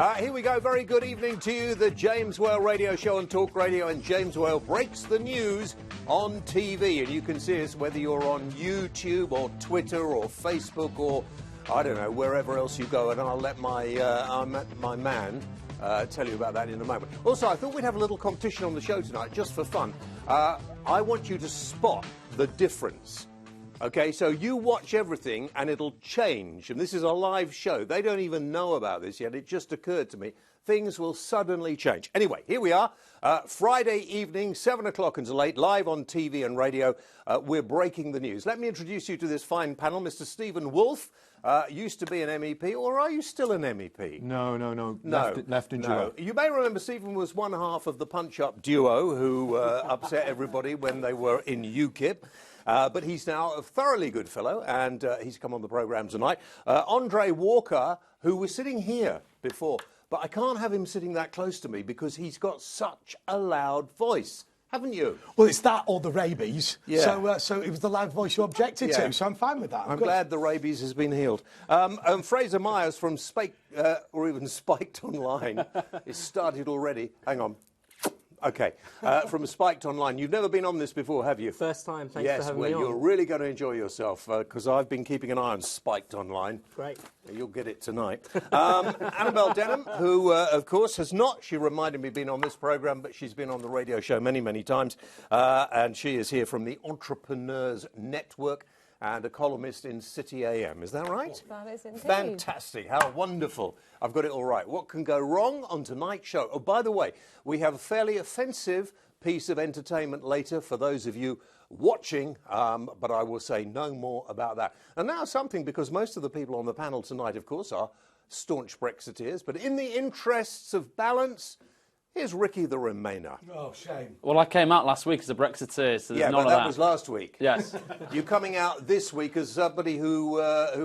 Here we go. Very good evening to you. The James Whale Radio Show on Talk Radio, and James Whale breaks the news on TV. And you can see us whether you're on YouTube or Twitter or Facebook or, I don't know, wherever else you go. And I'll let my man tell you about that in a moment. Also, I thought we'd have a little competition on the show tonight, just for fun. I want you to spot the difference. OK, so you watch everything and it'll change. And this is a live show. They don't even know about this yet. It just occurred to me. Things will suddenly change. Anyway, here we are. Friday evening, 7 o'clock and late, live on TV and radio. We're breaking the news. Let me introduce you to this fine panel. Mr. Stephen Woolfe used to be an MEP, or are you still an MEP? No. Left in July. You may remember Stephen was one half of the punch-up duo who upset everybody when they were in UKIP. But he's now a thoroughly good fellow, and he's come on the programme tonight. Andre Walker, who was sitting here before, but I can't have him sitting that close to me because he's got such a loud voice. Haven't you? Well, it's that or the rabies. Yeah. So it was the loud voice you objected to, so I'm fine with that. I'm glad the rabies has been healed. And Fraser Myers from or even Spiked Online. It started already. Hang on. OK. From Spiked Online. You've never been on this before, have you? First time. Thanks for having me on. Yes, well, you're really going to enjoy yourself, because I've been keeping an eye on Spiked Online. Great. You'll get it tonight. Annabel Denham, who, of course, has not, she reminded me, been on this programme, but she's been on the radio show many, many times. And she is here from the Entrepreneurs Network and a columnist in City AM. Is that right? That is indeed. Fantastic. How wonderful. I've got it all right. What can go wrong on tonight's show? Oh, by the way, we have a fairly offensive piece of entertainment later for those of you watching, but I will say no more about that. And now something, because most of the people on the panel tonight, of course, are staunch Brexiteers, but in the interests of balance, here's Ricky the Remainer. Oh, shame. Well, I came out last week as a Brexiteer, so there's none of that. That was last week. Yes. You're coming out this week as somebody who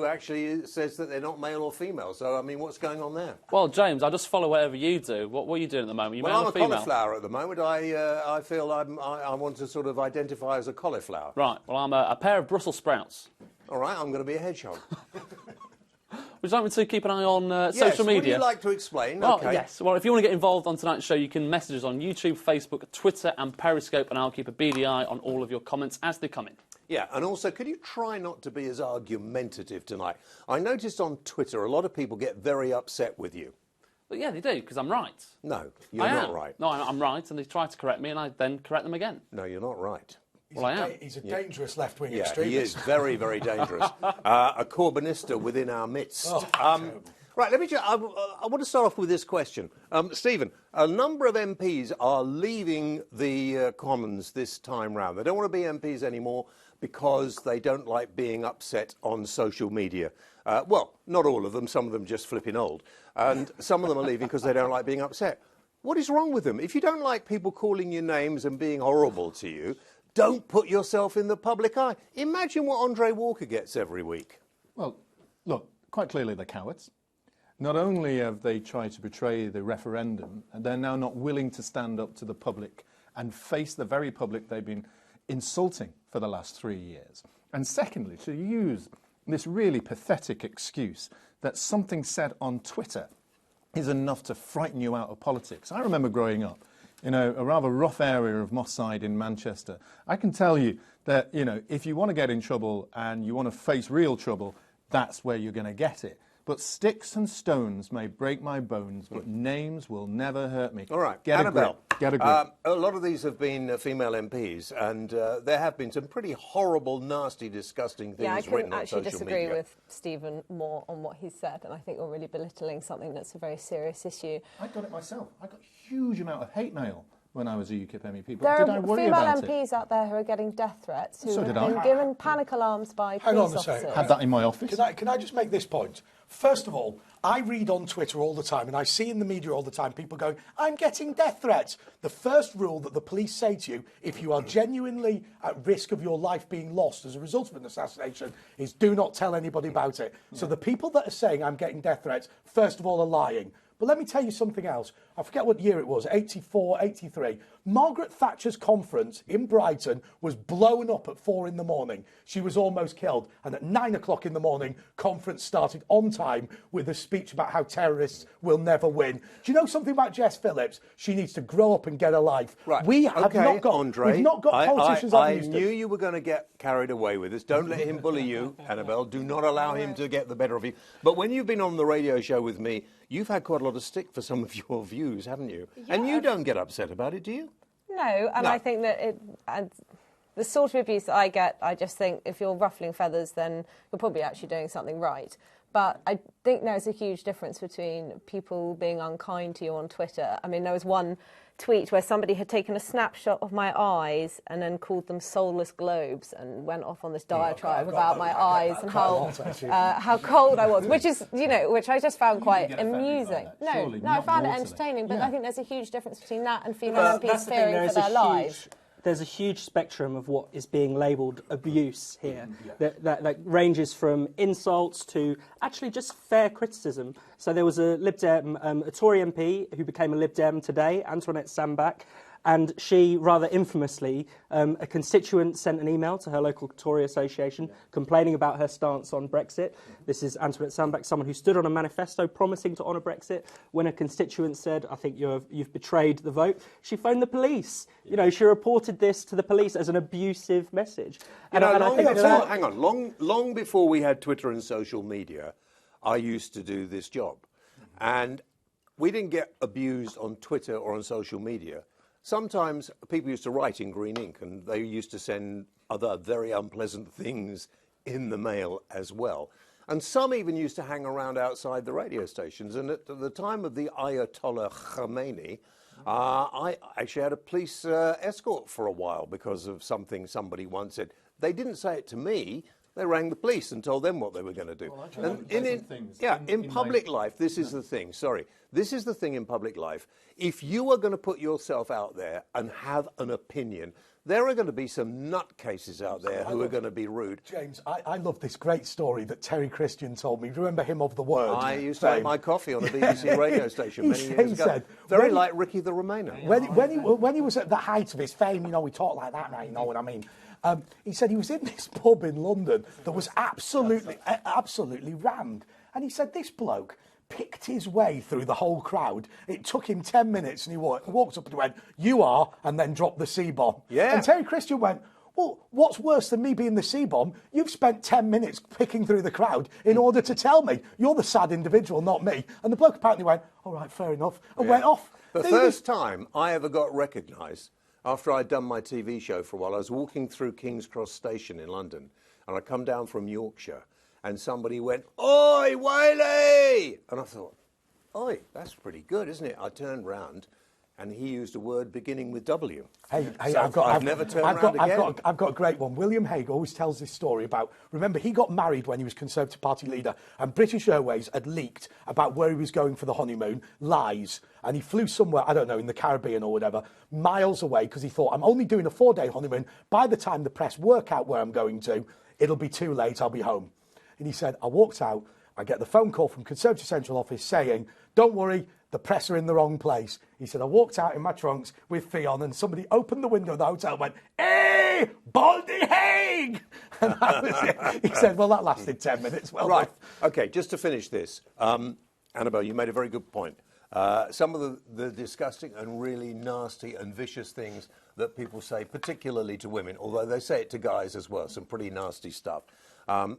actually says that they're not male or female. So, I mean, what's going on there? Well, James, I just follow whatever you do. What are you doing at the moment? You male I'm or female? cauliflower at the moment. I feel I want to sort of identify as a cauliflower. Right. Well, I'm a pair of Brussels sprouts. All right, I'm going to be a hedgehog. Would you like me to keep an eye on social media? Would you like to explain? Well, okay. yes. Well, if you want to get involved on tonight's show, you can message us on YouTube, Facebook, Twitter and Periscope, and I'll keep a beady eye on all of your comments as they come in. Yeah, and also, could you try not to be as argumentative tonight? I noticed on Twitter a lot of people get very upset with you. But yeah, they do, because I'm right. No, you're not right. No, I'm right, and they try to correct me, and I then correct them again. No, you're not right. Well, I am. He's a dangerous left-wing Yeah, extremist. he is very, very dangerous. A Corbynista within our midst. Right, I want to start off with this question. Stephen, a number of MPs are leaving the Commons this time round. They don't want to be MPs anymore because they don't like being upset on social media. Well, not all of them. Some of them just flipping old. And some of them are leaving because they don't like being upset. What is wrong with them? If you don't like people calling you names and being horrible to you, don't put yourself in the public eye. Imagine what Andre Walker gets every week. Well, look, quite clearly they're cowards. Not only have they tried to betray the referendum, they're now not willing to stand up to the public and face the very public they've been insulting for the last 3 years. And secondly, to use this really pathetic excuse that something said on Twitter is enough to frighten you out of politics. I remember growing up in a rather rough area of Moss Side in Manchester. I can tell you that, if you want to get in trouble and you want to face real trouble, that's where you're going to get it. But sticks and stones may break my bones, but names will never hurt me. All right, Get Annabel. Get a grip. A lot of these have been female MPs, and there have been some pretty horrible, nasty, disgusting things I written couldn't on actually social disagree media. with Stephen more on what he said, and I think you're really belittling something that's a very serious issue. I got it myself. I got a huge amount of hate mail when I was a UKIP MEP. But There did I are worry female about MPs out there who are getting death threats, who So have did I. been given panic alarms by Hang police on a second. officers. Had that in my office. Can I just make this point? First of all, I read on Twitter all the time, and I see in the media all the time people going, I'm getting death threats. The first rule that the police say to you, if you are genuinely at risk of your life being lost as a result of an assassination, is do not tell anybody about it. So the people that are saying I'm getting death threats, first of all, are lying. But let me tell you something else. I forget what year it was, 84, 83. Margaret Thatcher's conference in Brighton was blown up at 4 in the morning. She was almost killed. And at 9 o'clock in the morning, conference started on time with a speech about how terrorists will never win. Do you know something about Jess Phillips? She needs to grow up and get a life. Right. We have not got, Andre, we've not got politicians like we used to. I knew you were going to get carried away with this. Don't let him bully you, Annabel. Do not allow him to get the better of you. But when you've been on the radio show with me, you've had quite a lot of stick for some of your views, haven't you? Yeah. And you don't get upset about it, do you? No, and I think that the sort of abuse that I get, I just think if you're ruffling feathers, then you're probably actually doing something right. But I think there's a huge difference between people being unkind to you on Twitter. I mean, there was one tweet where somebody had taken a snapshot of my eyes and then called them soulless globes and went off on this diatribe about my eyes and how cold I was, which is, which I just found quite amusing. No, I found it entertaining, but I think there's a huge difference between that and female MPs fearing for their lives. There's a huge spectrum of what is being labelled abuse here that ranges from insults to actually just fair criticism. So there was a Lib Dem, a Tory MP who became a Lib Dem today, Antoinette Sambach, and she, rather infamously, a constituent sent an email to her local Tory association complaining about her stance on Brexit. This is Antoinette Sambach, someone who stood on a manifesto promising to honour Brexit. When a constituent said, I think you've betrayed the vote, she phoned the police. She reported this to the police as an abusive message. Hang on. Long before we had Twitter and social media, I used to do this job. And we didn't get abused on Twitter or on social media. Sometimes people used to write in green ink, and they used to send other very unpleasant things in the mail as well. And some even used to hang around outside the radio stations. And at the time of the Ayatollah Khomeini, I actually had a police escort for a while because of something somebody once said. They didn't say it to me. They rang the police and told them what they were going to do. In public life, this is the thing. Sorry. This is the thing in public life. If you are going to put yourself out there and have an opinion, there are going to be some nutcases out there who are going to be rude. James, I love this great story that Terry Christian told me. Remember him of the Word? I used to have my coffee on a BBC radio station many years ago. Very like Ricky the Remainer. When he was at the height of his fame, we talk like that now, you know what I mean? He said he was in this pub in London that was absolutely rammed. And he said this bloke picked his way through the whole crowd. It took him 10 minutes and he walked up and went, "You are," and then dropped the C-bomb. Yeah. And Terry Christian went, "Well, what's worse than me being the C-bomb? You've spent 10 minutes picking through the crowd in order to tell me. You're the sad individual, not me." And the bloke apparently went, "All right, fair enough," and went off. The first time I ever got recognised, after I'd done my TV show for a while, I was walking through King's Cross Station in London, and I come down from Yorkshire, and somebody went, "Oi, Whaley!" And I thought, "Oi, that's pretty good, isn't it?" I turned round, and he used a word beginning with W. Hey, so I've never turned around again. I've got a great one. William Hague always tells this story about, remember, he got married when he was Conservative Party leader, and British Airways had leaked about where he was going for the honeymoon, lies, and he flew somewhere, I don't know, in the Caribbean or whatever, miles away, because he thought, I'm only doing a 4-day honeymoon. By the time the press work out where I'm going to, it'll be too late, I'll be home. And he said, I walked out, I get the phone call from Conservative Central Office saying, "Don't worry, the press are in the wrong place." He said, I walked out in my trunks with Fionn and somebody opened the window of the hotel and went, "Hey, Baldy Hague!" And that was it. He said, well, that lasted 10 minutes. Well, right. OK, just to finish this, Annabel, you made a very good point. Some of the disgusting and really nasty and vicious things that people say, particularly to women, although they say it to guys as well, some pretty nasty stuff.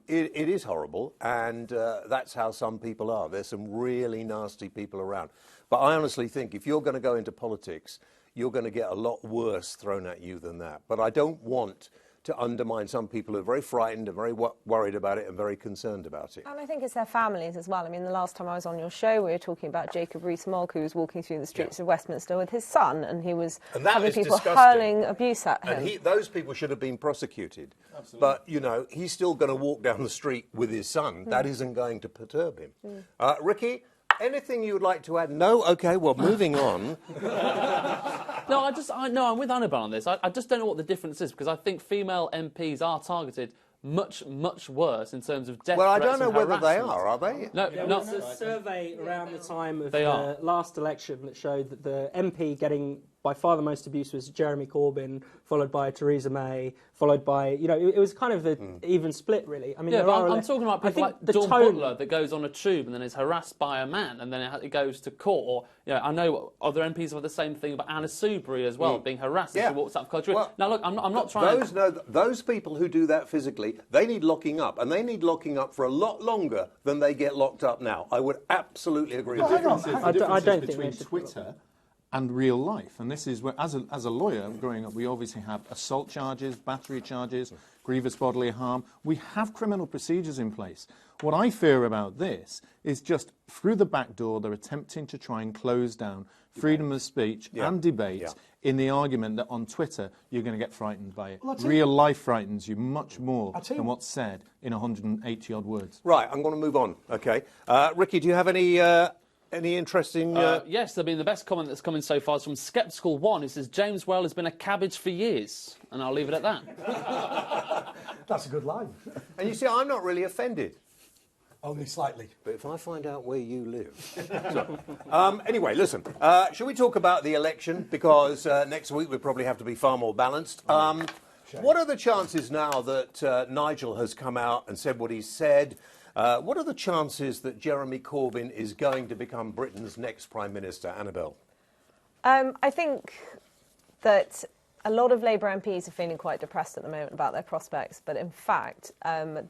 It is horrible, and that's how some people are. There's some really nasty people around. But I honestly think if you're going to go into politics, you're going to get a lot worse thrown at you than that. But I don't want to undermine some people who are very frightened and very worried about it and very concerned about it. And I think it's their families as well. I mean, the last time I was on your show, we were talking about Jacob Rees-Mogg, who was walking through the streets of Westminster with his son, and he was having people hurling abuse at him. And those people should have been prosecuted. Absolutely. But, he's still going to walk down the street with his son. That isn't going to perturb him. Ricky, anything you would like to add? No? OK, well, moving on. No, I'm with Annabel on this. I just don't know what the difference is, because I think female MPs are targeted much, much worse in terms of death Well, I threats don't know and whether they harassment. are they? No, There no. was a survey around the time of They the are. last election that showed that the MP getting by far the most abuse was Jeremy Corbyn, followed by Theresa May, followed by, it was kind of an even split, really. I mean, Yeah, there but are I'm talking about I people think like the Dawn tone, Butler that goes on a tube and then is harassed by a man and then it goes to court. Or, I know other MPs have the same thing about Anna Soubry as well, being harassed as Yeah. she walks out of culture. Well, now, look, I'm not trying Those people who do that physically, they need locking up, and they need locking up for a lot longer than they get locked up now. I would absolutely agree with you. I don't think between they should- Twitter and real life, and this is where, as a lawyer growing up, we obviously have assault charges, battery charges, grievous bodily harm. We have criminal procedures in place. What I fear about this is just through the back door, they're attempting to try and close down freedom of speech and debate in the argument that on Twitter you're going to get frightened by it. Real life frightens you much more than what's said in 180-odd words. Right, I'm going to move on. Okay, Ricky, do you have any interesting? Yes, I mean, the best comment that's coming so far is from Sceptical One, who says James Well has been a cabbage for years, and I'll leave it at that. That's a good line. And you see, I'm not really offended. Only slightly. But if I find out where you live. Anyway, listen, shall we talk about the election? Because next week we probably have to be far more balanced. What are the chances now that Nigel has come out and said what he said? What are the chances that Jeremy Corbyn is going to become Britain's next Prime Minister, Annabel? I think that a lot of Labour MPs are feeling quite depressed at the moment about their prospects, but in fact,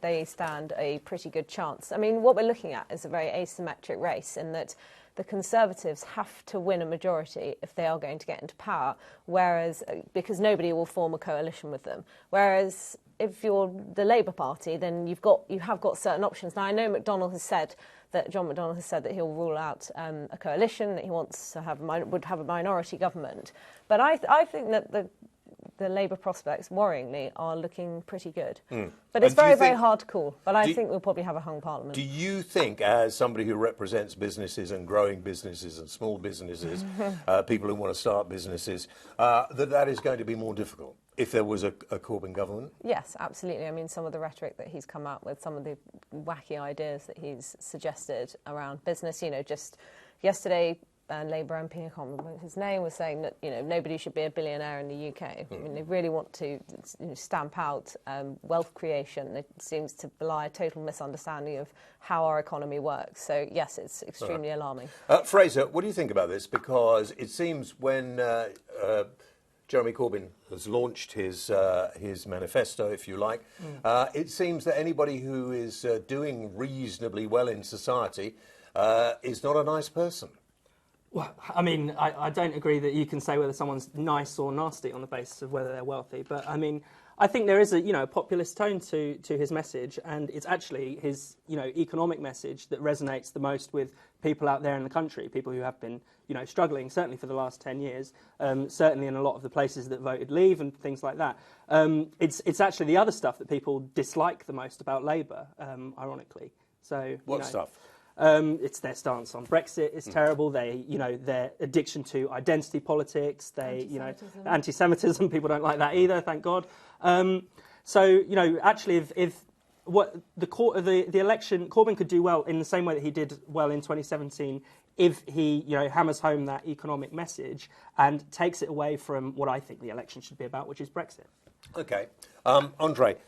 they stand a pretty good chance. I mean, what we're looking at is a very asymmetric race in that the Conservatives have to win a majority if they are going to get into power, whereas because nobody will form a coalition with them. Whereas if you're the Labour Party, then you have got certain options. Now, I know John McDonnell has said that he'll rule out a coalition, that he wants to would have a minority government. But I think that the Labour prospects, worryingly, are looking pretty good. But it's very, very hard to call. But I think we'll probably have a hung parliament. Do you think, as somebody who represents businesses and growing businesses and small businesses, people who want to start businesses, that is going to be more difficult if there was a Corbyn government? Yes, absolutely. I mean, some of the rhetoric that he's come out with, some of the wacky ideas that he's suggested around business, just yesterday, Labour MP, I can't remember what his name, was saying that nobody should be a billionaire in the UK. I mean, they really want to stamp out wealth creation. It seems to belie a total misunderstanding of how our economy works. So yes, it's extremely alarming. Fraser, what do you think about this? Because it seems when Jeremy Corbyn has launched his manifesto, if you like, it seems that anybody who is doing reasonably well in society is not a nice person. Well, I mean, I don't agree that you can say whether someone's nice or nasty on the basis of whether they're wealthy. But, I mean, I think there is a populist tone to his message, and it's actually his economic message that resonates the most with people out there in the country, people who have been struggling, certainly for the last 10 years, certainly in a lot of the places that voted Leave and things like that. It's actually the other stuff that people dislike the most about Labour, ironically. So What stuff? It's their stance on Brexit is terrible. Their addiction to identity politics. Anti-Semitism. People don't like that either. Thank God. Actually, if what the election, Corbyn could do well in the same way that he did well in 2017, if he hammers home that economic message and takes it away from what I think the election should be about, which is Brexit. Okay, Andre.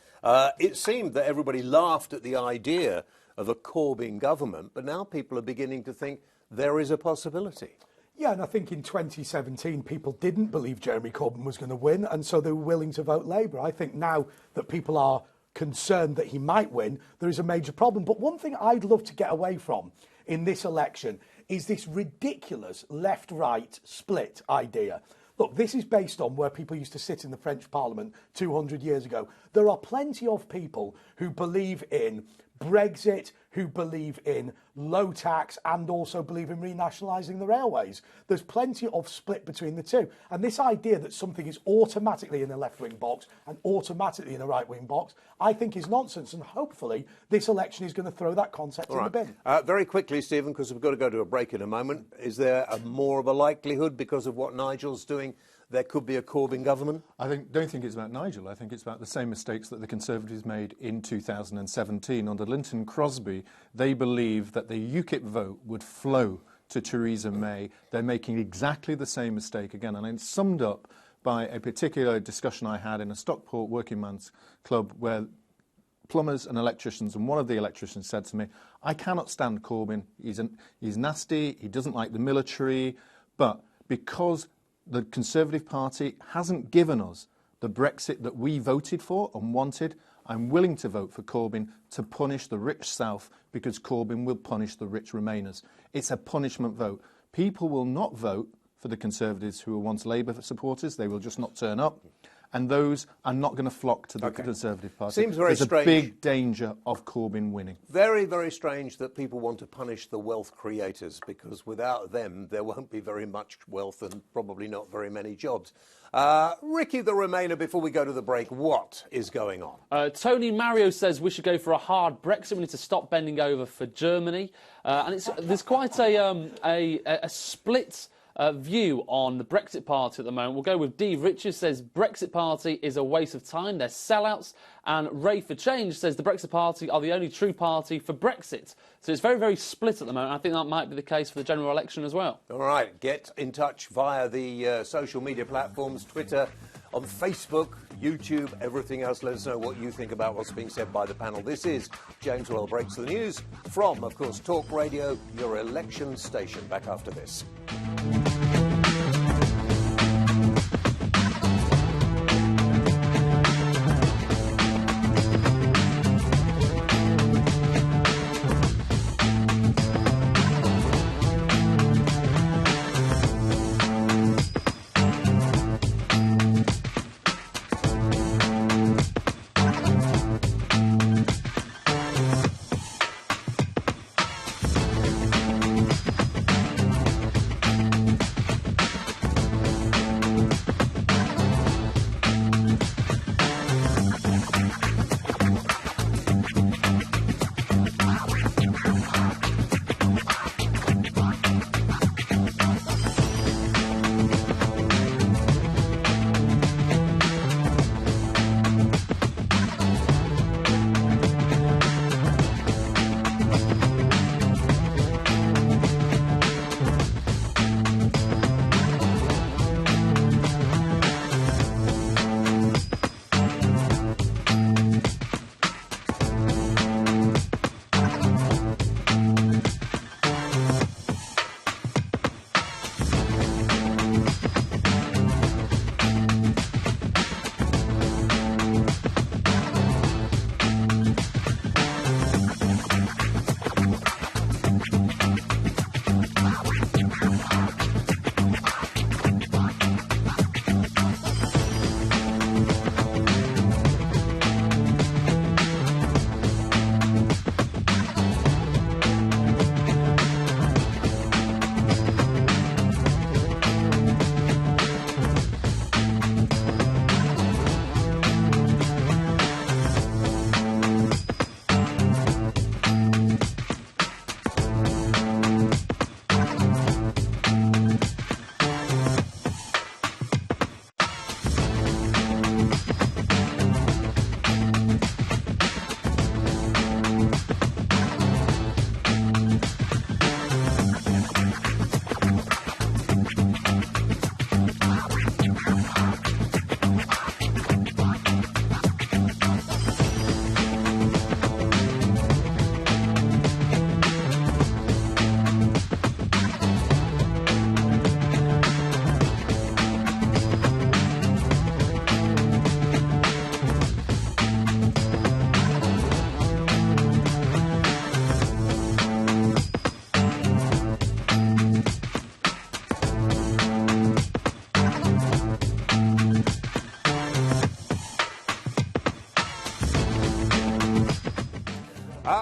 It seemed that everybody laughed at the idea of a Corbyn government, but now people are beginning to think there is a possibility. Yeah, and I think in 2017 people didn't believe Jeremy Corbyn was going to win, and so they were willing to vote Labour. I think now that people are concerned that he might win, there is a major problem. But one thing I'd love to get away from in this election is this ridiculous left-right split idea. Look, this is based on where people used to sit in the French Parliament 200 years ago. There are plenty of people who believe in Brexit, who believe in low tax and also believe in renationalising the railways. There's plenty of split between the two. And this idea that something is automatically in a left-wing box and automatically in a right-wing box, I think is nonsense. And hopefully this election is going to throw that concept in the bin. Very quickly, Stephen, because we've got to go to a break in a moment, is there more of a likelihood, because of what Nigel's doing, there could be a Corbyn government? Don't think it's about Nigel. I think it's about the same mistakes that the Conservatives made in 2017. Under Linton Crosby, they believed that the UKIP vote would flow to Theresa May. They're making exactly the same mistake again. And it's summed up by a particular discussion I had in a Stockport working man's club where plumbers and electricians, and one of the electricians said to me, I cannot stand Corbyn. He's nasty, he doesn't like the military, but because the Conservative Party hasn't given us the Brexit that we voted for and wanted, I'm willing to vote for Corbyn to punish the rich South because Corbyn will punish the rich Remainers. It's a punishment vote. People will not vote for the Conservatives who were once Labour supporters. They will just not turn up. And those are not going to flock to the Conservative Party. Seems very There's strange. a big danger of Corbyn winning. Very, very strange that people want to punish the wealth creators, because without them there won't be very much wealth and probably not very many jobs. Ricky the Remainer, before we go to the break, what is going on? Tony Mario says we should go for a hard Brexit. We need to stop bending over for Germany. And there's quite a split view on the Brexit Party at the moment. We'll go with Dee Richards, says Brexit Party is a waste of time, they're sellouts. And Ray for Change says the Brexit Party are the only true party for Brexit. So it's very, very split at the moment. I think that might be the case for the general election as well. All right, get in touch via the social media platforms, Twitter, on Facebook, YouTube, everything else. Let us know what you think about what's being said by the panel. This is James Well Breaks the News from, of course, Talk Radio, your election station. Back after this.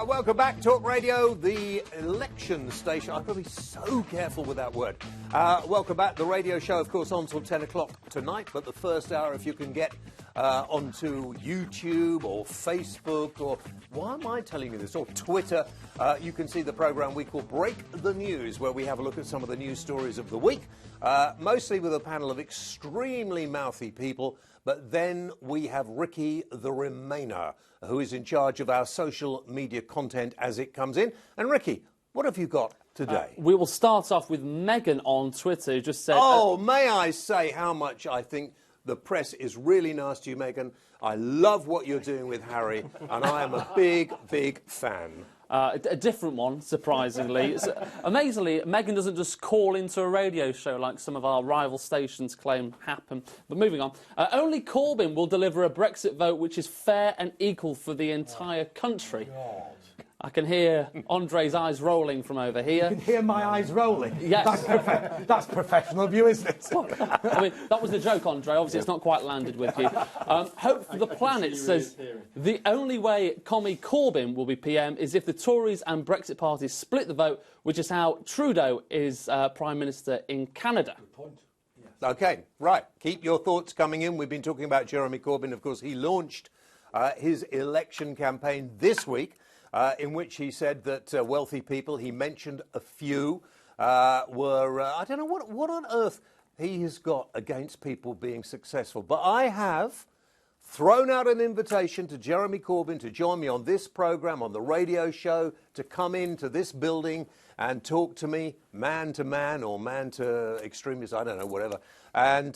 Welcome back, Talk Radio, the election station. I've got to be so careful with that word. Welcome back. The radio show, of course, on till 10 o'clock tonight, but the first hour, if you can get onto YouTube or Facebook or, why am I telling you this, or Twitter, you can see the programme we call Break the News, where we have a look at some of the news stories of the week, mostly with a panel of extremely mouthy people. But then we have Ricky the Remainer, who is in charge of our social media content as it comes in. And Ricky, what have you got today? We will start off with Meghan on Twitter, who just said... Oh, may I say how much I think the press is really nice to you, Meghan. I love what you're doing with Harry, and I am a big, big fan. A different one, surprisingly. Amazingly, Meghan doesn't just call into a radio show like some of our rival stations claim happen. But moving on. Only Corbyn will deliver a Brexit vote which is fair and equal for the entire country. I can hear Andre's eyes rolling from over here. You can hear my eyes rolling? Yes. That's professional of you, isn't it? I mean, that was the joke, Andre. Obviously, it's not quite landed with you. Hope for the Planet says the only way Commie Corbyn will be PM is if the Tories and Brexit parties split the vote, which is how Trudeau is Prime Minister in Canada. Good point. OK, right. Keep your thoughts coming in. We've been talking about Jeremy Corbyn. Of course, he launched his election campaign this week, in which he said that wealthy people, he mentioned a few, were, I don't know what on earth he has got against people being successful. But I have thrown out an invitation to Jeremy Corbyn to join me on this programme, on the radio show, to come into this building and talk to me man to man or man to extremists, I don't know, whatever, and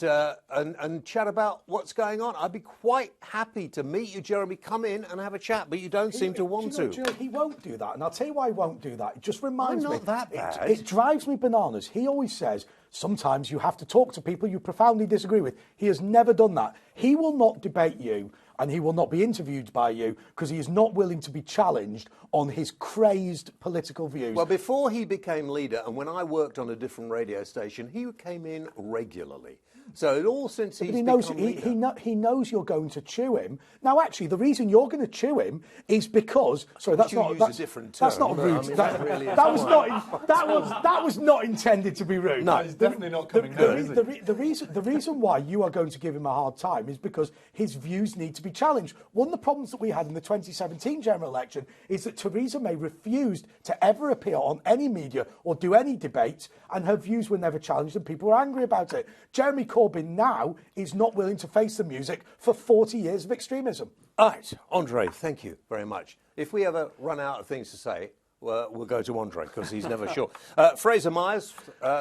chat about what's going on. I'd be quite happy to meet you, Jeremy. Come in and have a chat, but you don't seem to want to. He won't do that, and I'll tell you why he won't do that. It just reminds me. I'm not that bad. It drives me bananas. He always says, sometimes you have to talk to people you profoundly disagree with. He has never done that. He will not debate you, and he will not be interviewed by you because he is not willing to be challenged on his crazed political views. Well, before he became leader, and when I worked on a different radio station, he came in regularly. So it all since he's become leader. He knows you're going to chew him. Now, actually, the reason you're going to chew him is because... Sorry, that's not... That's a different term. That's not rude. I mean, that was not intended to be rude. No, it's definitely not coming now, is it? The reason why you are going to give him a hard time is because his views need to be challenged. One of the problems that we had in the 2017 general election is that Theresa May refused to ever appear on any media or do any debates, and her views were never challenged, and people were angry about it. Jeremy Corbyn now is not willing to face the music for 40 years of extremism. All right, Andre, thank you very much. If we ever run out of things to say, we'll go to Andre, because he's never sure. Fraser Myers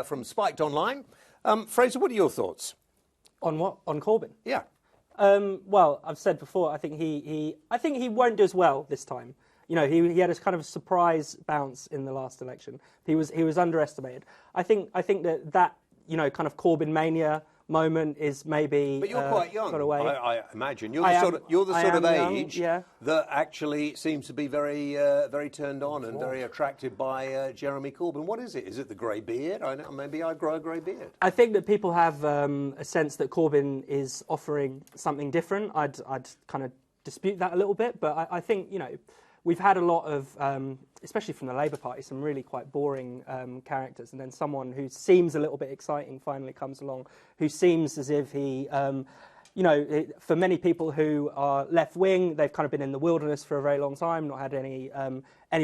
from Spiked Online. Fraser, what are your thoughts? On what? On Corbyn? Yeah. Well, I've said before, I think he won't do as well this time. You know, he had a kind of a surprise bounce in the last election. He was underestimated. I think that you know, kind of Corbyn mania moment is maybe. But you're quite young. Got away. I imagine you're the sort of age that actually seems to be very very turned on and very attracted by Jeremy Corbyn. What is it? Is it the grey beard? Maybe I grow a grey beard. I think that people have a sense that Corbyn is offering something different. I'd kind of dispute that a little bit, but I think, you know, we've had a lot of, especially from the Labour Party, some really quite boring characters, and then someone who seems a little bit exciting finally comes along, who seems as if he, you know, for many people who are left-wing, they've kind of been in the wilderness for a very long time, not had any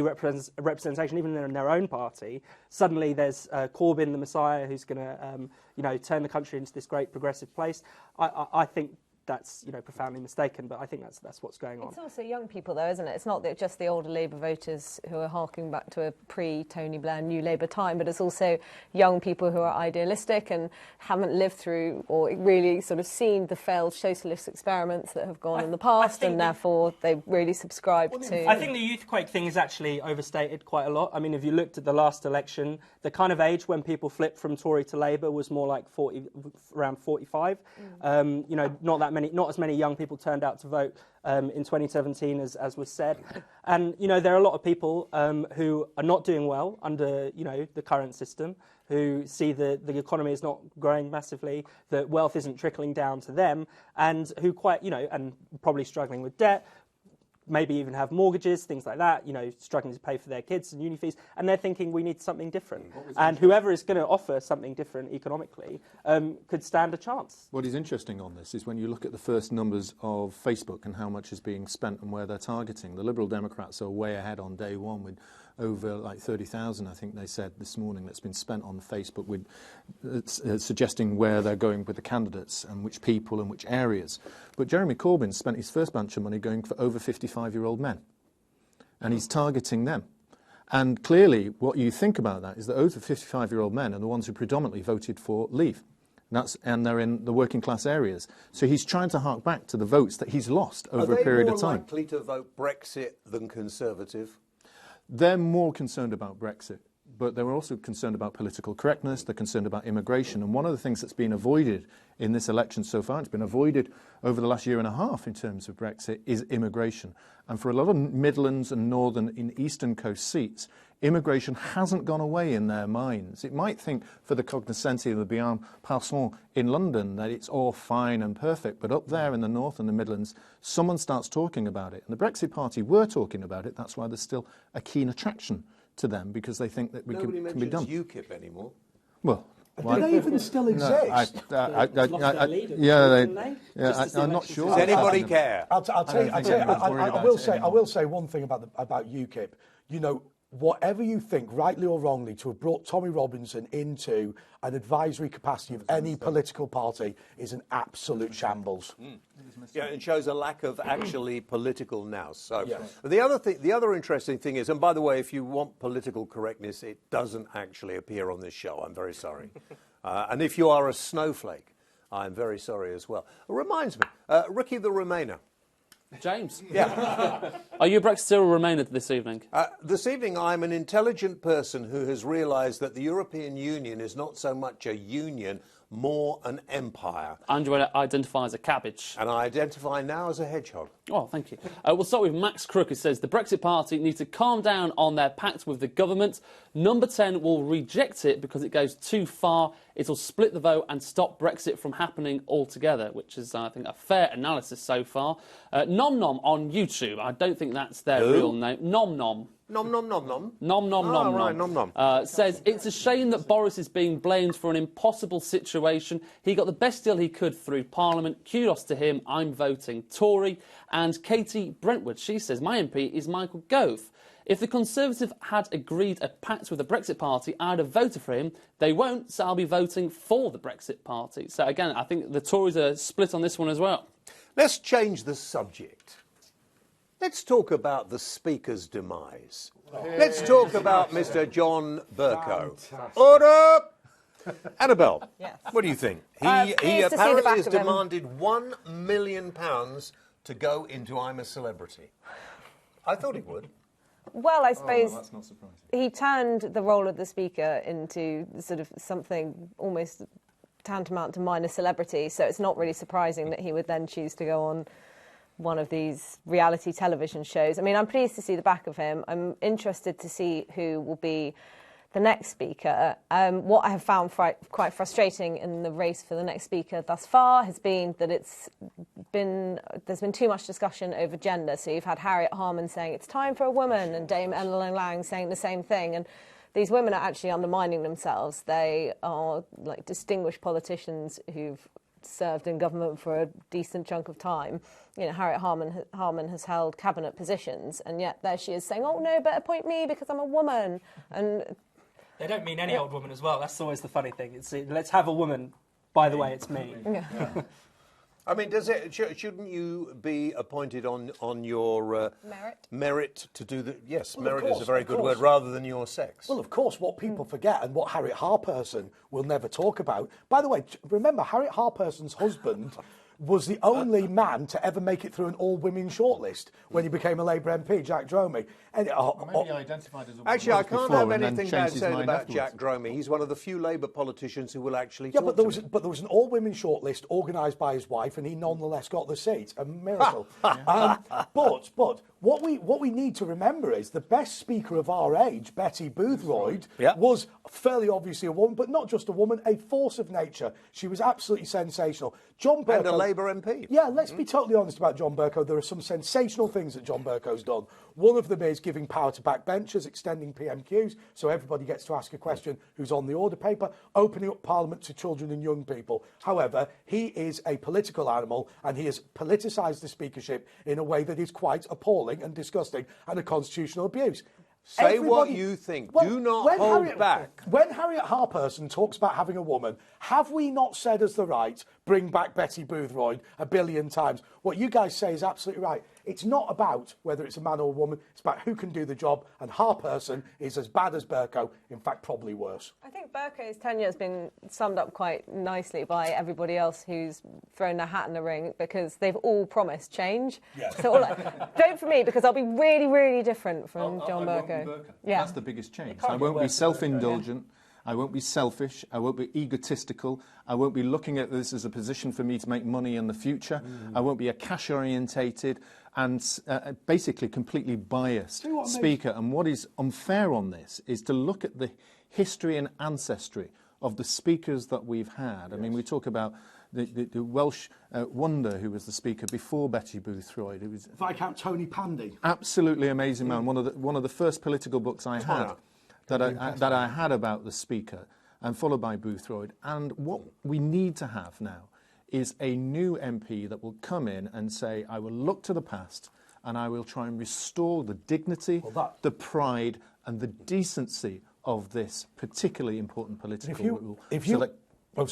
representation, even in their own party. Suddenly there's Corbyn, the Messiah, who's going to, you know, turn the country into this great progressive place. I think that's, you know, profoundly mistaken, but I think that's what's going on. It's also young people, though, isn't it? It's not that just the older Labour voters who are harking back to a pre-Tony Blair, New Labour time, but it's also young people who are idealistic and haven't lived through or really sort of seen the failed socialist experiments that have gone in the past, and therefore they really subscribe to... I think the youthquake thing is actually overstated quite a lot. I mean, if you looked at the last election, the kind of age when people flipped from Tory to Labour was more like around 45. You know, not as many young people turned out to vote in 2017 as was said, and you know, there are a lot of people who are not doing well under, you know, the current system, who see the economy is not growing massively, that wealth isn't trickling down to them, and who quite, you know, and probably struggling with debt, maybe even have mortgages, things like that, struggling to pay for their kids and uni fees, and they're thinking we need something different. And whoever is going to offer something different economically could stand a chance. What is interesting on this is when you look at the first numbers of Facebook and how much is being spent and where they're targeting. The Liberal Democrats are way ahead on day one with over like 30,000, I think they said this morning, that's been spent on Facebook, with suggesting where they're going with the candidates and which people and which areas. But Jeremy Corbyn spent his first bunch of money going for over 55-year-old men, and he's targeting them. And clearly, what you think about that is that over 55-year-old men are the ones who predominantly voted for Leave. And they're in the working class areas. So he's trying to hark back to the votes that he's lost over a period of time. Are they more likely to vote Brexit than Conservative? They're more concerned about Brexit, but they're also concerned about political correctness, they're concerned about immigration. And one of the things that's been avoided in this election so far, it's been avoided over the last year and a half in terms of Brexit, is immigration. And for a lot of Midlands and Northern and Eastern Coast seats, immigration hasn't gone away in their minds. It might think for the cognoscenti of the bien passant in London that it's all fine and perfect, but up there in the North and the Midlands, someone starts talking about it. And the Brexit Party were talking about it. That's why there's still a keen attraction to them, because they think that Nobody can be done. mentions UKIP anymore. Well, do they even still exist? I'm not sure. Does anybody care? I'll tell you. I will say one thing about UKIP. Whatever you think, rightly or wrongly, to have brought Tommy Robinson into an advisory capacity of any political party is an absolute shambles. Yeah, it shows a lack of actually political nous. So Yes. the other interesting thing is, and by the way, if you want political correctness, it doesn't actually appear on this show. I'm very sorry. And if you are a snowflake, I'm very sorry as well. It reminds me, Ricky the Remainer. James. Yeah. Are you a Brexiteer or Remainer this evening? This evening, I'm an intelligent person who has realised that the European Union is not so much a union, more an empire. And you identify as a cabbage. And I identify now as a hedgehog. Oh, thank you. We'll start with Max Crook, who says the Brexit Party need to calm down on their pact with the government. Number 10 will reject it because it goes too far. It'll split the vote and stop Brexit from happening altogether, which is, I think, a fair analysis so far. Nom Nom on YouTube. I don't think that's their real name. Nom Nom. Nom nom nom nom. Nom nom nom right, nom. nom nom. Says it's a shame that Boris is being blamed for an impossible situation. He got the best deal he could through Parliament. Kudos to him. I'm voting Tory. And Katie Brentwood, she says my MP is Michael Gove. If the Conservative had agreed a pact with the Brexit Party, I'd have voted for him. They won't, so I'll be voting for the Brexit Party. So again, I think the Tories are split on this one as well. Let's change the subject. Let's talk about the Speaker's demise. Let's talk about Mr. John Bercow. Order! Annabel, Yes. what do you think? He Pleased to see the apparently back has of him. demanded £1 million to go into I'm a Celebrity. I thought he would. Well, I suppose that's not surprising. he turned the role of the Speaker into sort of something almost tantamount to minor celebrity, so it's not really surprising that he would then choose to go on one of these reality television shows. I mean, I'm pleased to see the back of him. I'm interested to see who will be the next Speaker. What I have found quite frustrating in the race for the next Speaker thus far has been that there's been too much discussion over gender. So you've had Harriet Harman saying it's time for a woman, and Dame Ellen Lang saying the same thing. And these women are actually undermining themselves. They are like distinguished politicians who've served in government for a decent chunk of time. You know, Harriet Harman has held cabinet positions, and yet there she is saying, "Oh no, better appoint me because I'm a woman." And they don't mean any old woman as well. That's always the funny thing. It's let's have a woman. By the way, it's me. Yeah. I mean, shouldn't you be appointed on your merit to do the? Yes, Well, merit of course, is a very of good course. word rather than your sex. Well, of course, what people forget and what Harriet Harperson will never talk about. By the way, remember, Harriet Harperson's husband was the only man to ever make it through an all-women shortlist when he became a Labour MP, Jack Dromey. And, Maybe identified as a woman Actually, I once can't before have and then anything changed bad his said mind about afterwards. Jack Dromey. He's one of the few Labour politicians who will actually yeah, talk but there was an all-women shortlist organised by his wife, and he nonetheless got the seat. A miracle. But what we need to remember is the best speaker of our age, Betty Boothroyd, was fairly obviously a woman, but not just a woman, a force of nature. She was absolutely sensational. John Bercow, and a Labour MP. Yeah, let's be totally honest about John Bercow. There are some sensational things that John Bercow's done. One of them is giving power to backbenchers, extending PMQs, so everybody gets to ask a question who's on the order paper, opening up Parliament to children and young people. However, he is a political animal, and he has politicised the speakership in a way that is quite appalling and disgusting, and a constitutional abuse. Say what you think. Do not hold back. When Harriet Harperson talks about having a woman, have we not said as the right, bring back Betty Boothroyd 1 billion times? What you guys say is absolutely right. It's not about whether it's a man or a woman. It's about who can do the job. And Harperson is as bad as Bercow, in fact, probably worse. I think Bercow's tenure has been summed up quite nicely by everybody else who's thrown their hat in the ring, because they've all promised change. Yeah. So vote for me, because I'll be really, really different from John Bercow. Yeah. That's the biggest change. I won't be self-indulgent. I won't be selfish. I won't be egotistical. I won't be looking at this as a position for me to make money in the future. I won't be a cash-orientated and basically completely biased speaker. And what is unfair on this is to look at the history and ancestry of the speakers that we've had. I mean, we talk about the Welsh wonder who was the speaker before Betty Boothroyd. It was Viscount Tony Pandy. Absolutely amazing man. One of the first political books I had that I had about the speaker, and followed by Boothroyd. And what we need to have now is a new MP that will come in and say, I will look to the past and I will try and restore the dignity, the pride and the decency of this particularly important political rule, so that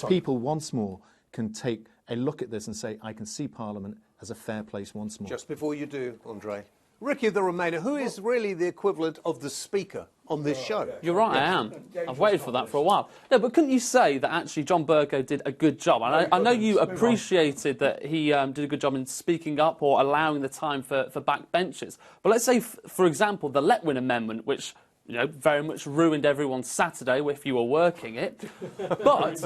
people once more can take a look at this and say, I can see Parliament as a fair place once more. Just before you do, Andre, Ricky the Remainer, who is really the equivalent of the speaker on this show? You're right, I am. I've waited for that for a while. No, but couldn't you say that actually John Bercow did a good job? And I know you appreciated that he did a good job in speaking up or allowing the time for backbenchers. But let's say, for example, the Letwin Amendment, which very much ruined everyone's Saturday if you were working it. But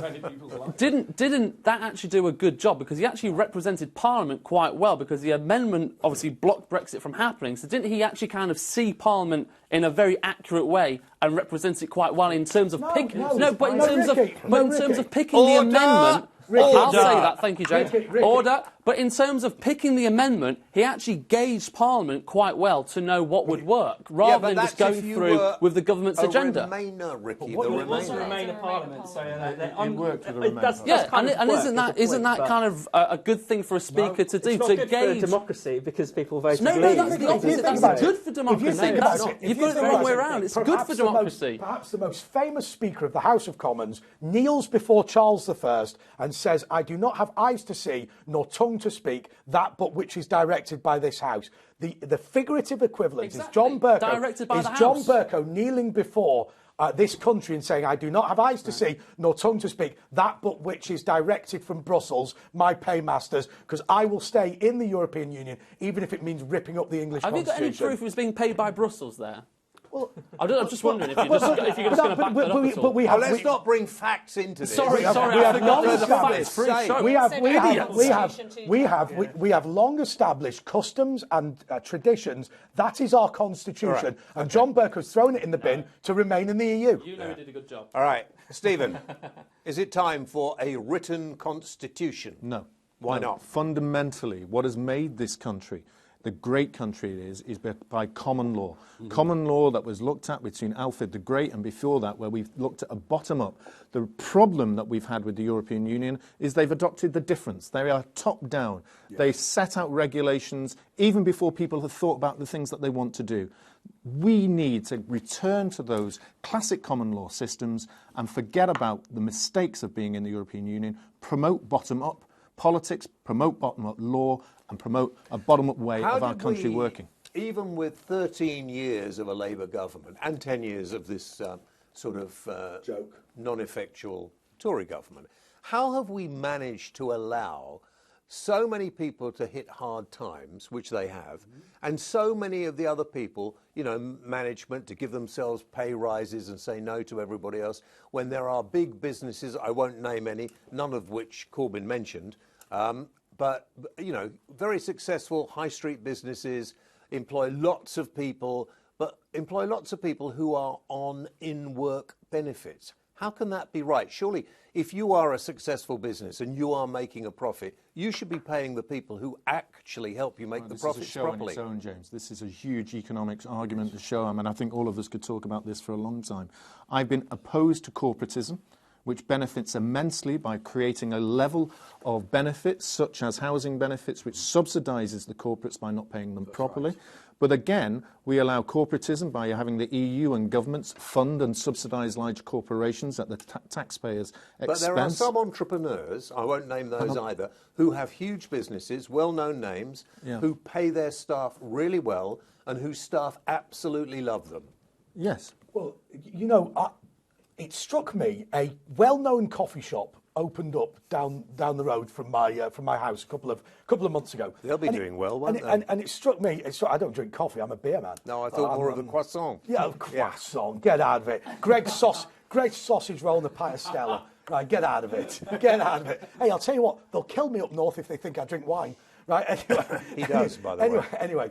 didn't that actually do a good job? Because he actually represented Parliament quite well, because the amendment obviously blocked Brexit from happening. So didn't he actually kind of see Parliament in a very accurate way and represent it quite well in terms of picking the amendment? I'll say that, thank you, James. Order. But in terms of picking the amendment, he actually gauged Parliament quite well to know what would work, rather than just going through with the government's agenda. Remainer, Ricky, the Remainer Parliament, so it worked with the Remainer. And isn't that kind of a good thing for a speaker to do? It's not good for democracy because people vote. No, that's the opposite. That's good for democracy. You've got it the wrong way around. It's good for democracy. Perhaps the most famous Speaker of the House of Commons kneels before Charles I and says, I do not have eyes to see nor tongue to speak that but which is directed by this House. The figurative equivalent is John Bercow kneeling before this country and saying, I do not have eyes to see nor tongue to speak that but which is directed from Brussels, my paymasters, because I will stay in the European Union even if it means ripping up the English Constitution. Have you got any proof he was being paid by Brussels there? Well, I'm just wondering if you're just going to back that up at all. Let's not bring facts into this. Sorry, I forgot there's a fact-free show. We have long established customs and traditions. That is our constitution. Right. And John Bercow's thrown it in the bin to remain in the EU. You know he did a good job. All right. Stephen, is it time for a written constitution? No. Why not? Fundamentally, what has made this country the great country it is by common law. Common law that was looked at between Alfred the Great and before that, where we've looked at a bottom-up. The problem that we've had with the European Union is they've adopted the difference. They are top-down. Yes. They set out regulations even before people have thought about the things that they want to do. We need to return to those classic common law systems and forget about the mistakes of being in the European Union, promote bottom-up politics, promote bottom-up law, and promote a bottom-up way of our country working. Even with 13 years of a Labour government and 10 years of this joke, non-effectual Tory government, how have we managed to allow so many people to hit hard times, which they have, and so many of the other people, management, to give themselves pay rises and say no to everybody else, when there are big businesses, I won't name any, none of which Corbyn mentioned, but very successful high street businesses employ lots of people, but employ lots of people who are on in-work benefits. How can that be right? Surely, if you are a successful business and you are making a profit, you should be paying the people who actually help you make the profits this is a show properly. on its own, James. This is a huge economics argument to show. I mean, I think all of us could talk about this for a long time. I've been opposed to corporatism, which benefits immensely by creating a level of benefits, such as housing benefits, which subsidises the corporates by not paying them properly. Right. But again, we allow corporatism by having the EU and governments fund and subsidise large corporations at the taxpayers' expense. But there are some entrepreneurs, I won't name those either, who have huge businesses, well-known names, who pay their staff really well and whose staff absolutely love them. Yes. Well, it struck me a well-known coffee shop opened up down the road from my house a couple of months ago. They'll be doing well, won't they? And it struck me. I don't drink coffee. I'm a beer man. No, I thought more of the croissant. Yeah, croissant. Get out of it. Greg's sausage roll and a pint of Stella. Right, get out of it. Get out of it. Hey, I'll tell you what. They'll kill me up north if they think I drink wine. Right. Anyway, he does, by the way. Anyway.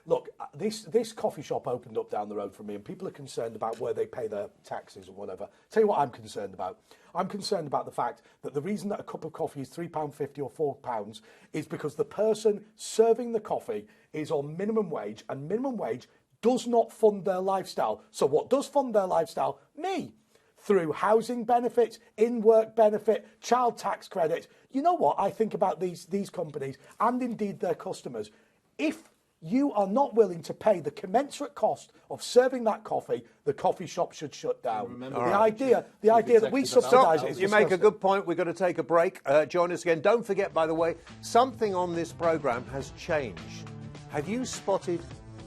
Look, this coffee shop opened up down the road from me, and people are concerned about where they pay their taxes or whatever. Tell you what I'm concerned about. I'm concerned about the fact that the reason that a cup of coffee is £3.50 or £4 is because the person serving the coffee is on minimum wage, and minimum wage does not fund their lifestyle. So what does fund their lifestyle? Me. Through housing benefits, in-work benefit, child tax credit. You know what I think about these companies and indeed their customers? If you are not willing to pay the commensurate cost of serving that coffee, the coffee shop should shut down. The idea that we subsidise it is You make a good point. We've got to take a break. Join us again. Don't forget, by the way, something on this programme has changed. Have you spotted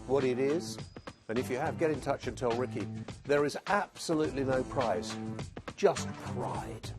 what it is? And if you have, get in touch and tell Ricky. There is absolutely no prize, just pride.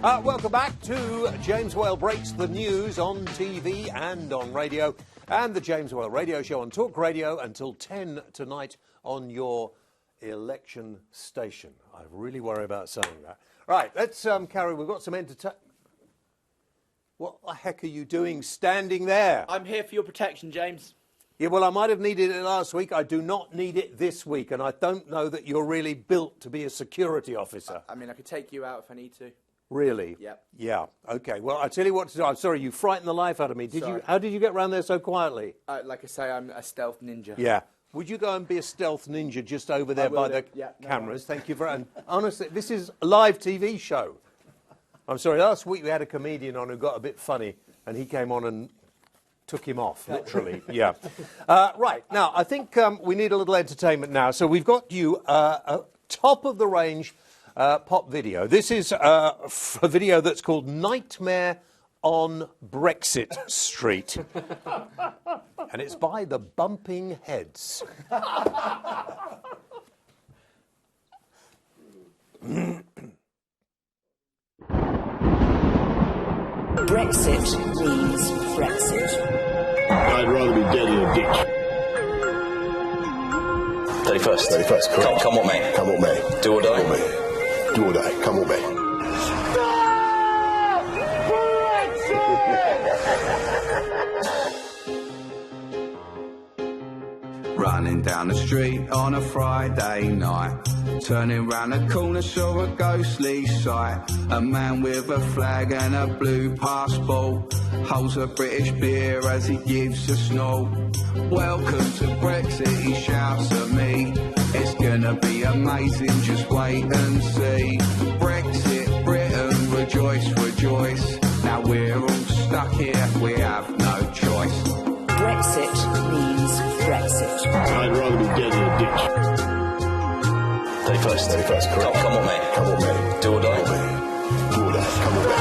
Welcome back to James Whale Breaks the News on TV and on radio, and the James Whale Radio Show on Talk Radio until 10 tonight on your election station. I really worry about saying that. Right, let's carry. We've got some entertainment. What the heck are you doing standing there? I'm here for your protection, James. Yeah, well, I might have needed it last week. I do not need it this week, and I don't know that you're really built to be a security officer. I mean, I could take you out if I need to. Really? Yep. Yeah. Okay. Well, I tell you what to do. I'm sorry, you frightened the life out of me. Sorry. How did you get round there so quietly? Like I say, I'm a stealth ninja. Yeah. Would you go and be a stealth ninja just over there by the cameras? Thank you and honestly, this is a live TV show. I'm sorry. Last week we had a comedian on who got a bit funny, and he came on and took him off, literally. Yeah. Right. Now, I think we need a little entertainment now. So we've got you a top-of-the-range pop video. This is a video that's called Nightmare on Brexit Street. And it's by the Bumping Heads. Brexit means Brexit. I'd rather be dead in a ditch. 31st. 31st, correct. Come what may. Come what may. Do or die. Come what may. Do or die. Come what may. Running down the street on a Friday night, turning round the corner, saw a ghostly sight. A man with a flag and a blue passport holds a British beer as he gives a snort. Welcome to Brexit, he shouts at me. It's gonna be amazing, just wait and see. Brexit, Britain, rejoice, rejoice. Now we're all stuck here, we have no choice. Brexit means Brexit. I'd rather be dead in a ditch. 31st. 31st, correct. Come what may. Come what may. Do or die. Come what may. Do or die. Come what may.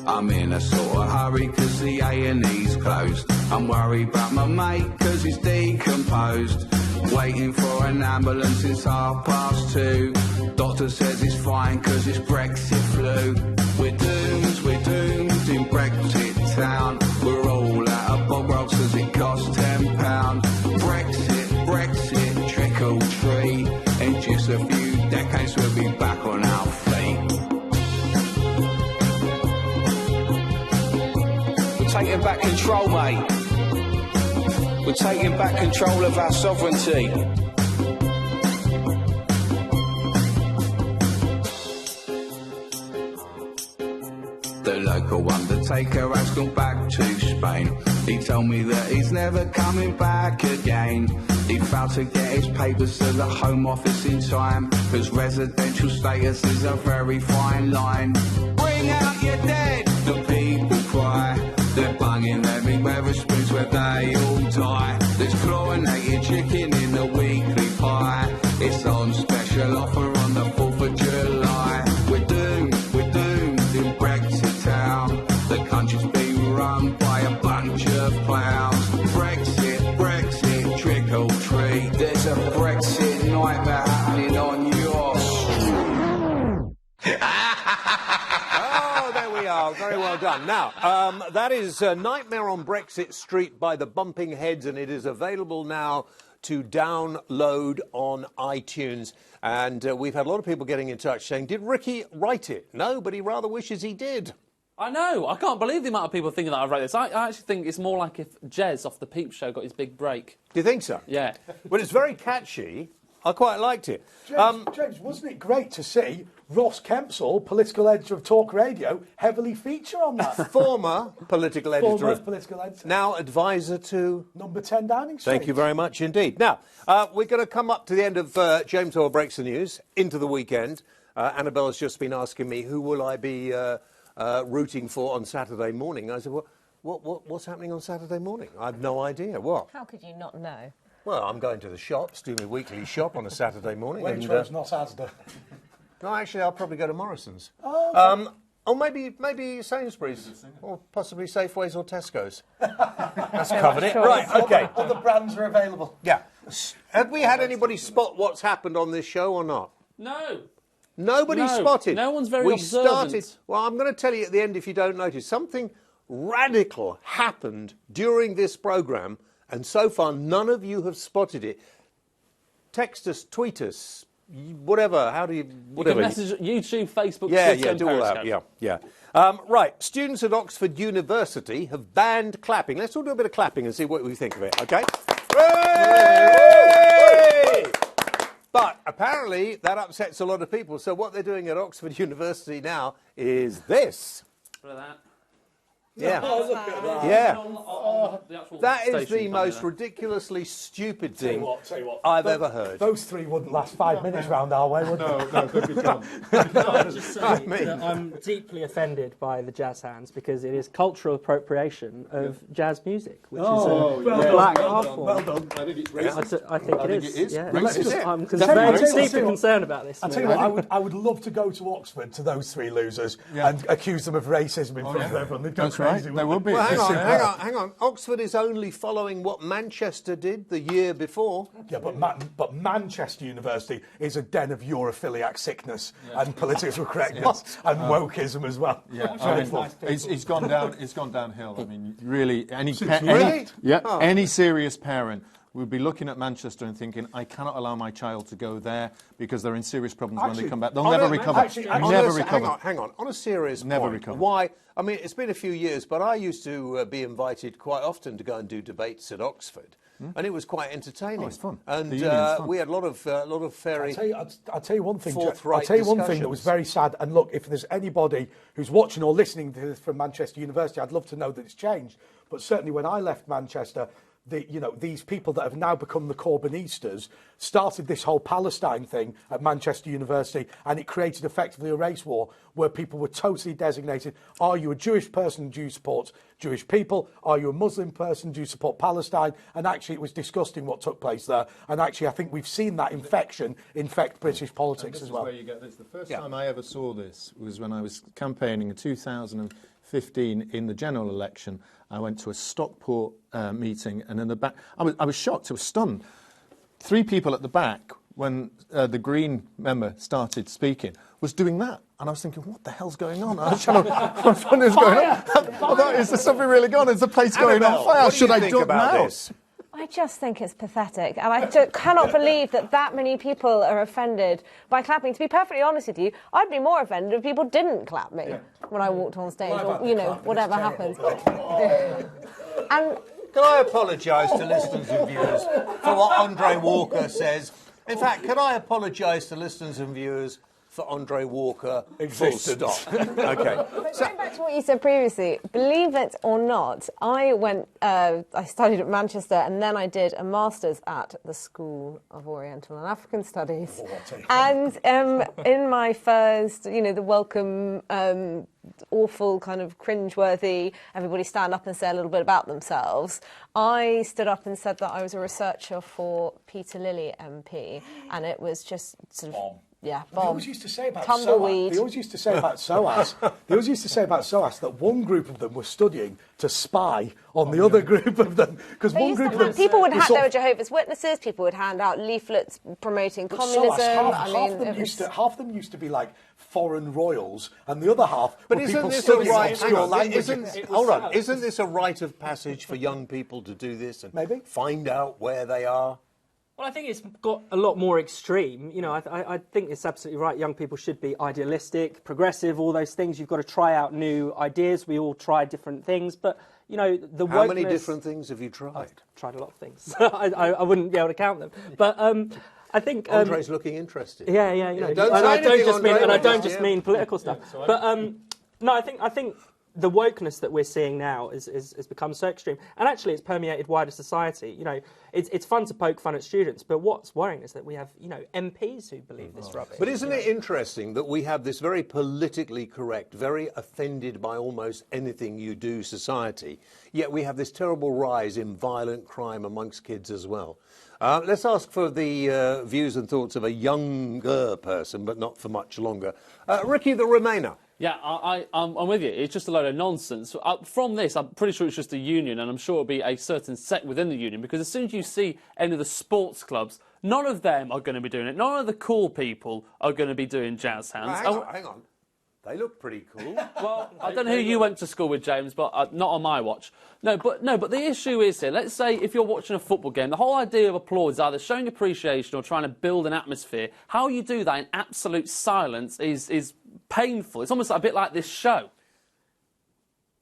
I'm in a sort of hurry cause the A&E's closed. I'm worried about my mate cause he's decomposed. Waiting for an ambulance since 2:30. Doctor says he's fine cause it's Brexit flu. We're doomed in Brexit town. We're all out of bog rolls cause it costs £10. Brexit, trick or treat. In just a few decades we'll be back on our feet. We're taking back control, mate. We're taking back control of our sovereignty. The local undertaker has gone back to Spain. He told me that he's never coming back again. He failed to get his papers to the Home Office in time, cause residential status is a very fine line. Bring out your dead, the people cry. They're bunging their big Wetherspoons where they all die. There's chlorinated chicken in the weekly pie. It's on special offer on the 4th of July. We're doomed in Brexit town. The country's been run by a bunch of clowns. Brexit, trick or treat. There's a Brexit nightmare happening on your street. Oh, there we are. Very well done. Now, that is Nightmare on Brexit Street by the Bumping Heads, and it is available now to download on iTunes. And we've had a lot of people getting in touch saying, did Ricky write it? No, but he rather wishes he did. I know. I can't believe the amount of people thinking that I wrote this. I actually think it's more like if Jez off the Peep Show got his big break. Do you think so? Yeah. Well, it's very catchy. I quite liked it. James, wasn't it great to see Ross Kempsall, political editor of Talk Radio, heavily feature on that? Former political editor. Former political editor. Now advisor to... Number 10 Downing Street. Thank you very much indeed. Now, we're going to come up to the end of James Whale Breaks the News, into the weekend. Annabel has just been asking me, who will I be rooting for on Saturday morning? I said, what's happening on Saturday morning? I have no idea. What? How could you not know? Well, I'm going to the shops, do my weekly shop on a Saturday morning. Waitrose, not Asda. No, actually, I'll probably go to Morrison's. Oh, okay. Or maybe Sainsbury's, or possibly Safeways or Tesco's. That's covered it. choice. Right, OK. Other brands are available. Yeah. Have we had anybody spot what's happened on this show or not? No. Nobody spotted. No one's very we observant. Well, I'm going to tell you at the end if you don't notice. Something radical happened during this programme, and so far none of you have spotted it. Text us, tweet us, whatever. How do you... Whatever. You can message YouTube, Facebook, Yeah, Twitter, and do all that. Periscope. Yeah. Right, students at Oxford University have banned clapping. Let's all do a bit of clapping and see what we think of it, OK? Hooray! But apparently that upsets a lot of people. So what they're doing at Oxford University now is this. Look at that. Yeah. That is the most ridiculously stupid thing I've ever heard. Those three wouldn't last 5 minutes round our way, would they? No, they'd be gone. Can I just say that I'm deeply offended by the jazz hands because it is cultural appropriation of jazz music, which is a black art form. Well done. I think it's racist. I think it is. Yeah. Racist. I'm Definitely deeply racist. concerned about this. I'll tell you what, I would love to go to Oxford to those three losers and accuse them of racism in front of everyone. They'd go That's crazy, right. There will be. Well, hang on. Oxford is only following what Manchester did the year before. Yeah, but Manchester University is a den of Europhiliac sickness and political correctness and wokeism as well. Yeah, Dreadful. it's gone down. It's gone downhill. I mean, really, any serious parent would be looking at Manchester and thinking, I cannot allow my child to go there because they're in serious problems when they come back. They'll never recover. Never recover. Hang on. On a serious Never point, recover. why? I mean, it's been a few years, but I used to be invited quite often to go and do debates at Oxford. And it was quite entertaining. Oh, it's fun. And The union's fun. we had a lot of very. I'll tell you one thing. forthright I'll tell you one thing that was discussions. very sad. And look, if there's anybody who's watching or listening to this from Manchester University, I'd love to know that it's changed. But certainly, when I left Manchester, these people that have now become the Corbynistas started this whole Palestine thing at Manchester University, and it created effectively a race war where people were totally designated. Are you a Jewish person? Do you support Jewish people? Are you a Muslim person? Do you support Palestine? And actually, it was disgusting what took place there. And actually, I think we've seen that infect British politics as well. This is where you get this. The first time I ever saw this was when I was campaigning in 2015 in the general election. I went to a Stockport meeting, and in the back, I was shocked, I was stunned. 3 people at the back, when the Green member started speaking, was doing that. And I was thinking, what the hell's going on? I was trying to find what's going on. I thought, is there something really going on? Is the place going on fire? What do Should you I think duck about now? this? I just think it's pathetic, and I cannot believe that many people are offended by clapping. To be perfectly honest with you, I'd be more offended if people didn't clap me when I walked on stage, or whatever happens. And Can I apologise to listeners and viewers for what Andre Walker says? In fact, can I apologise to listeners and viewers for Andre Walker? Full stop. Okay. But going back to what you said previously, believe it or not, I studied at Manchester, and then I did a master's at the School of Oriental and African Studies. And in my first, the welcome, awful kind of cringeworthy, everybody stand up and say a little bit about themselves, I stood up and said that I was a researcher for Peter Lilly MP, and it was just sort of... Yeah, bomb. They always used to say about Tumbleweed. They always used to say about SOAS. That one group of them were studying to spy on the other group of them, because one group of them. People would there were Jehovah's Witnesses. People would hand out leaflets promoting communism. Half of them used to be like foreign royals, and the other half But were isn't people this a studying right? obscure languages. Isn't this a rite of passage for young people to do this and Maybe. find out where they are? Well, I think it's got a lot more extreme. I think it's absolutely right. Young people should be idealistic, progressive, all those things. You've got to try out new ideas. We all try different things, but the How wokeness... many different things have you tried? I've tried a lot of things. I wouldn't be able to count them, but I think Andre's looking interested. Yeah. I don't just mean political stuff. But no, I think the wokeness that we're seeing now has become so extreme, and actually it's permeated wider society. It's fun to poke fun at students, but what's worrying is that we have MPs who believe this rubbish. But isn't it interesting that we have this very politically correct, very offended by almost anything you do society, yet we have this terrible rise in violent crime amongst kids as well? Let's ask for the views and thoughts of a younger person, but not for much longer. Ricky the Remainer. Yeah, I'm with you. It's just a load of nonsense. From this, I'm pretty sure it's just a union, and I'm sure it'll be a certain sect within the union, because as soon as you see any of the sports clubs, none of them are going to be doing it. None of the cool people are going to be doing jazz hands. Hang on. They look pretty cool. Well, I don't know who you went to school with, James, but not on my watch. No, but the issue is here. Let's say if you're watching a football game, the whole idea of applause is either showing appreciation or trying to build an atmosphere. How you do that in absolute silence is painful. It's almost a bit like this show.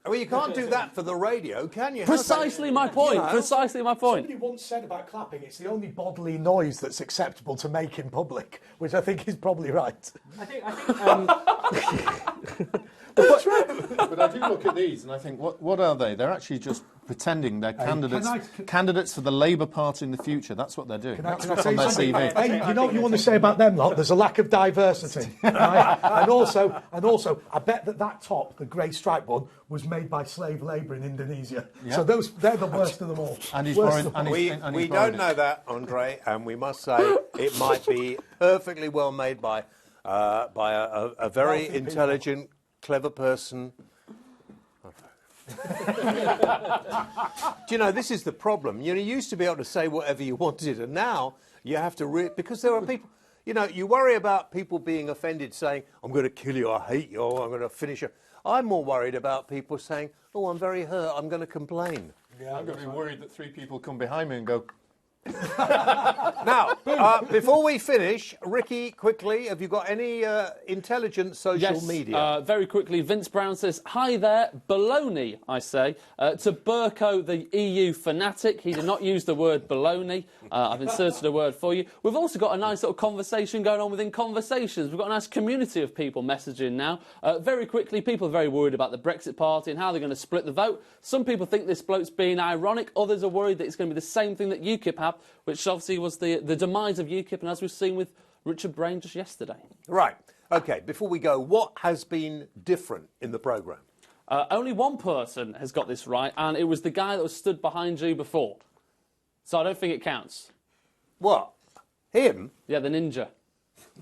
Well, you can't do that for the radio, can you? Precisely my point. You know? Precisely my point. Somebody once said about clapping, it's the only bodily noise that's acceptable to make in public, which I think is probably right. I think But I do look at these and I think, what are they? They're actually just pretending they're candidates for the Labour Party in the future. That's what they're doing. That's what's on their CV. Hey, you know what you want to say about them lot? There's a lack of diversity. Right? and also, I bet that top, the grey stripe one, was made by slave labour in Indonesia. Yeah. So they're the worst of them all. And we don't know that, Andre, and we must say it might be perfectly well made by a very intelligent, clever person. Do you know, this is the problem. You used to be able to say whatever you wanted, and now you have to because there are people. You know, you worry about people being offended, saying, "I'm going to kill you, I hate you, or I'm going to finish you." I'm more worried about people saying, "Oh, I'm very hurt, I'm going to complain." Yeah, I'm going to be worried that 3 people come behind me and go. Now, before we finish, Ricky, quickly, have you got any intelligent social media? Very quickly, Vince Brown says, "Hi there, baloney," I say, to Burko, the EU fanatic. He did not use the word baloney. I've inserted a word for you. We've also got a nice little conversation going on within Conversations. We've got a nice community of people messaging now. Very quickly, people are very worried about the Brexit Party and how they're going to split the vote. Some people think this bloke's being ironic. Others are worried that it's going to be the same thing that UKIP have, which obviously was the demise of UKIP, and as we've seen with Richard Brain just yesterday. Right. OK, before we go, what has been different in the programme? Only one person has got this right, and it was the guy that was stood behind you before. So I don't think it counts. What? Him? Yeah, the ninja.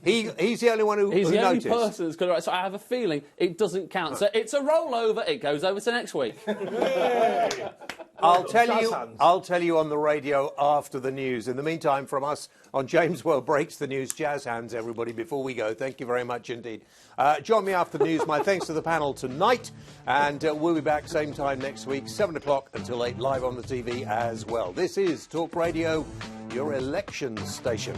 He's the only one who He's the noticed. only person that's got it right, so I have a feeling it doesn't count. So it's a rollover, it goes over to next week. I'll tell you on the radio after the news. In the meantime, from us on James Well Breaks the News, jazz hands, everybody, before we go. Thank you very much indeed. Join me after the news. My thanks to the panel tonight. And we'll be back same time next week, 7 o'clock until 8, live on the TV as well. This is Talk Radio, your elections station.